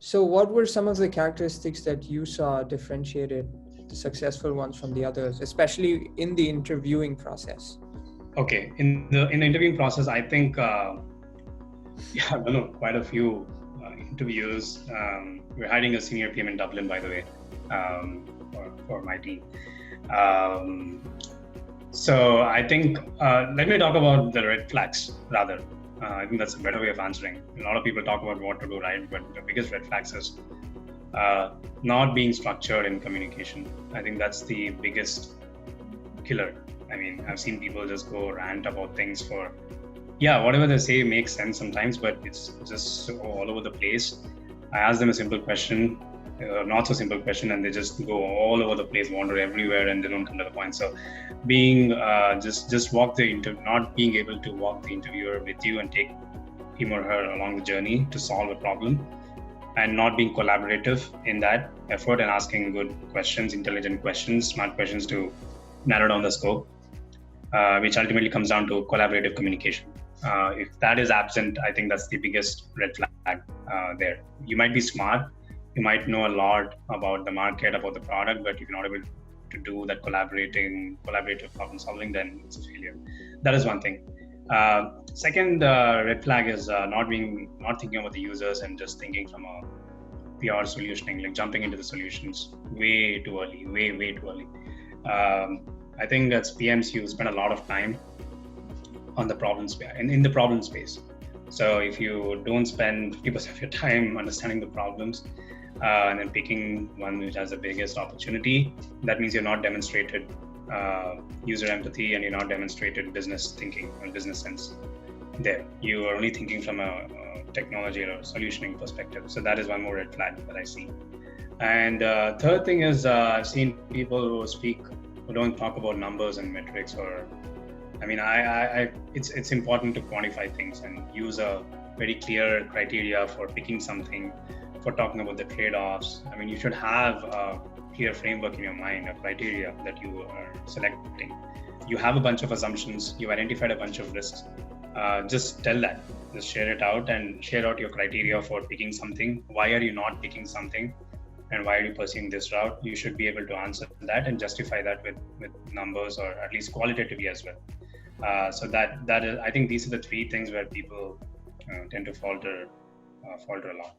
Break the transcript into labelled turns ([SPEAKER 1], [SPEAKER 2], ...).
[SPEAKER 1] So what were some of the characteristics that you saw differentiated the successful ones from the others, especially in the interviewing process?
[SPEAKER 2] Okay, in the interviewing process, I think I've done quite a few interviews. We're hiring a senior PM in Dublin, by the way, for my team. So I think let me talk about the red flags rather. I think that's a better way of answering. A lot of people talk about what to do right, but the biggest red flags is not being structured in communication. I think that's the biggest killer. I mean, I've seen people just go rant about things for, whatever they say makes sense sometimes, but it's just so all over the place. I ask them a simple question, not so simple question, and they just go all over the place, wander everywhere, and they don't come to the point. So, being just walk the not being able to walk the interviewer with you and take him or her along the journey to solve a problem, and not being collaborative in that effort and asking good questions, intelligent questions, smart questions to narrow down the scope, which ultimately comes down to collaborative communication. If that is absent, I think that's the biggest red flag there. You might be smart, you might know a lot about the market, about the product, but if you're not able to do that collaborative problem solving, then it's a failure. That is one thing. Second red flag is not thinking about the users and just thinking from a pure solutioning, like jumping into the solutions way too early, way too early. I think as PMs, you spend a lot of time on the problem space, in the problem space. So if you don't spend 50% of your time understanding the problems and then picking one which has the biggest opportunity, that means you're not demonstrated user empathy and you're not demonstrated business thinking and business sense there. You are only thinking from a technology or solutioning perspective. So that is one more red flag that I see. And third thing is I've seen people who don't talk about numbers and metrics, or I mean, it's important to quantify things and use a very clear criteria for picking something, for talking about the trade-offs. I mean, you should have a clear framework in your mind, a criteria that you are selecting. You have a bunch of assumptions, you identified a bunch of risks. Just tell that, just share it out and share out your criteria for picking something. Why are you not picking something? And why are you pursuing this route? You should be able to answer that and justify that with numbers, or at least qualitatively as well. So that is, I think these are the three things where people tend to falter a lot.